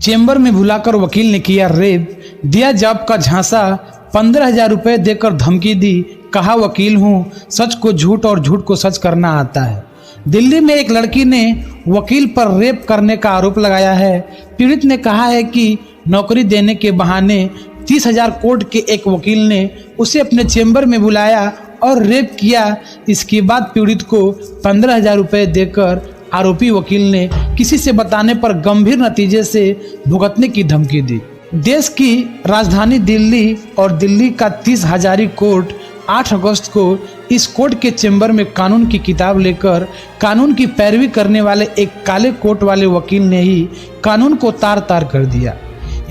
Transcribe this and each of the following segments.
Chamber में बुलाकर वकील ने किया रेप, दिया जॉब का झांसा, 15,000 रुपये देकर धमकी दी, कहा वकील हूँ, सच को झूठ और झूठ को सच करना आता है। दिल्ली में एक लड़की ने वकील पर रेप करने का आरोप लगाया है। पीड़ित ने कहा है कि नौकरी देने के बहाने 30,000 कोर्ट के एक वकील ने उसे अपने चेंबर में बुलाया और रेप किया। इसके बाद पीड़ित को 15,000 रुपये देकर आरोपी वकील ने किसी से बताने पर गंभीर नतीजे से भुगतने की धमकी दी। देश की राजधानी दिल्ली और दिल्ली का 30 हजारी कोर्ट 8 अगस्त को इस कोर्ट के चेंबर में कानून की किताब लेकर कानून की पैरवी करने वाले एक काले कोट वाले वकील ने ही कानून को तार तार कर दिया।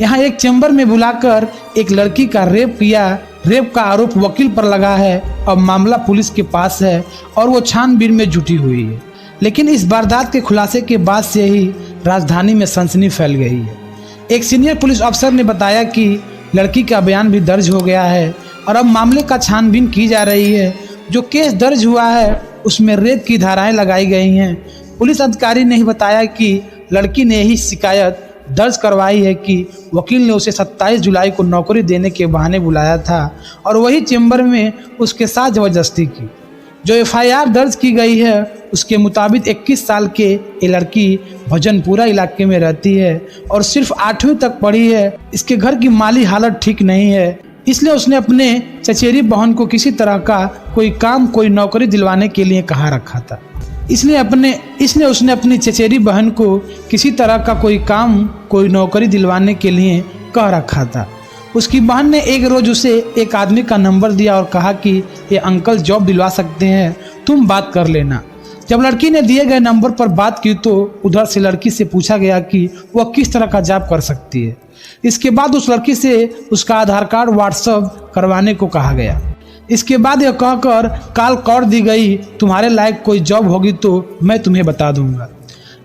यहाँ एक चेंबर में बुलाकर एक लड़की का रेप किया। रेप का आरोप वकील पर लगा है। अब मामला पुलिस के पास है और वो छानबीन में जुटी हुई है। लेकिन इस वारदात के खुलासे के बाद से ही राजधानी में सनसनी फैल गई है। एक सीनियर पुलिस अफसर ने बताया कि लड़की का बयान भी दर्ज हो गया है और अब मामले का छानबीन की जा रही है। जो केस दर्ज हुआ है उसमें रेप की धाराएं लगाई गई हैं। पुलिस अधिकारी ने ही बताया कि लड़की ने ही शिकायत दर्ज करवाई है कि वकील ने उसे 27 जुलाई को नौकरी देने के बहाने बुलाया था और वही चेंबर में उसके साथ जबरदस्ती की। जो एफआईआर दर्ज की गई है उसके मुताबिक 21 साल के ये लड़की भजनपुरा इलाके में रहती है और सिर्फ 8वीं तक पढ़ी है। इसके घर की माली हालत ठीक नहीं है, इसलिए उसने अपने चचेरी बहन को किसी तरह का कोई काम कोई नौकरी दिलवाने के लिए कहा रखा था। इसलिए उसने अपनी चचेरी बहन को किसी तरह का कोई काम कोई नौकरी दिलवाने के लिए कह रखा था। उसकी बहन ने एक रोज उसे एक आदमी का नंबर दिया और कहा कि ये अंकल जॉब दिलवा सकते हैं, तुम बात कर लेना। जब लड़की ने दिए गए नंबर पर बात की तो उधर से लड़की से पूछा गया कि वह किस तरह का जॉब कर सकती है। इसके बाद उस लड़की से उसका आधार कार्ड व्हाट्सएप करवाने को कहा गया। इसके बाद यह कहकर कॉल कर दी गई, तुम्हारे लायक कोई जॉब होगी तो मैं तुम्हें बता दूंगा।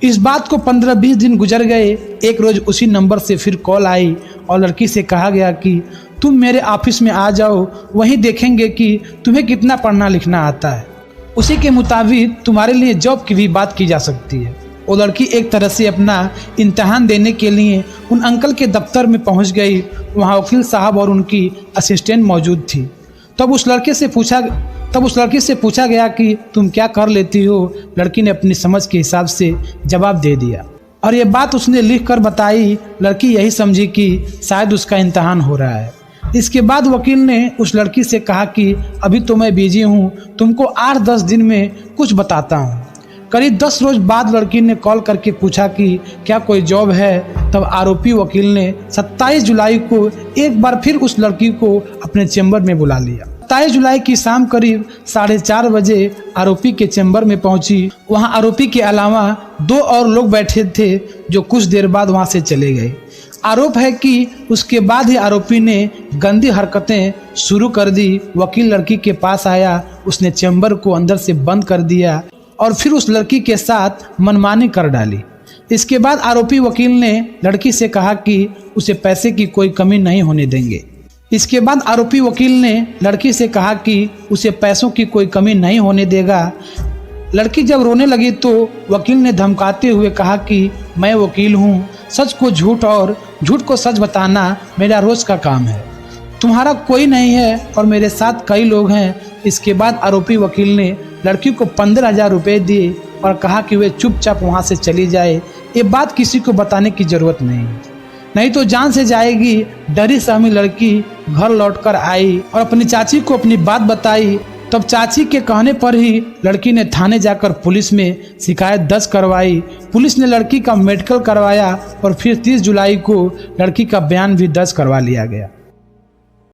इस बात को 15-20 दिन गुजर गए। एक रोज उसी नंबर से फिर कॉल आई और लड़की से कहा गया कि तुम मेरे ऑफिस में आ जाओ, वहीं देखेंगे कि तुम्हें कितना पढ़ना लिखना आता है। उसी के मुताबिक तुम्हारे लिए जॉब की भी बात की जा सकती है। वो लड़की एक तरह से अपना इम्तहान देने के लिए उन अंकल के दफ्तर में पहुंच गई। वहाँ वकील साहब और उनकी असिस्टेंट मौजूद थी। तब उस लड़के से पूछा गया कि तुम क्या कर लेती हो। लड़की ने अपनी समझ के हिसाब से जवाब दे दिया और ये बात उसने लिख कर बताई। लड़की यही समझी कि शायद उसका इम्तहान हो रहा है। इसके बाद वकील ने उस लड़की से कहा कि अभी तो मैं बिजी हूँ, तुमको 8-10 दिन में कुछ बताता हूँ। करीब 10 रोज बाद लड़की ने कॉल करके पूछा कि क्या कोई जॉब है। तब आरोपी वकील ने 27 जुलाई को एक बार फिर उस लड़की को अपने चेंबर में बुला लिया। 27 जुलाई की शाम करीब 4:30 बजे आरोपी के चेंबर में पहुंची। वहां आरोपी के अलावा 2 और लोग बैठे थे जो कुछ देर बाद वहां से चले गए। आरोप है कि उसके बाद ही आरोपी ने गंदी हरकतें शुरू कर दी। वकील लड़की के पास आया, उसने चेंबर को अंदर से बंद कर दिया और फिर उस लड़की के साथ मनमानी कर डाली। इसके बाद आरोपी वकील ने लड़की से कहा कि उसे पैसे की कोई कमी नहीं होने देंगे। इसके बाद आरोपी वकील ने लड़की से कहा कि उसे पैसों की कोई कमी नहीं होने देगा। लड़की जब रोने लगी तो वकील ने धमकाते हुए कहा कि मैं वकील हूँ, सच को झूठ और झूठ को सच बताना मेरा रोज का काम है। तुम्हारा कोई नहीं है और मेरे साथ कई लोग हैं। इसके बाद आरोपी वकील ने लड़की को 15,000 रुपये दिए और कहा कि वे चुपचाप वहाँ से चली जाए। ये बात किसी को बताने की जरूरत नहीं तो जान से जाएगी। डरी सहमी लड़की घर लौटकर आई और अपनी चाची को अपनी बात बताई। तब चाची के कहने पर ही लड़की ने थाने जाकर पुलिस में शिकायत दर्ज करवाई। पुलिस ने लड़की का मेडिकल करवाया और फिर 30 जुलाई को लड़की का बयान भी दर्ज करवा लिया गया।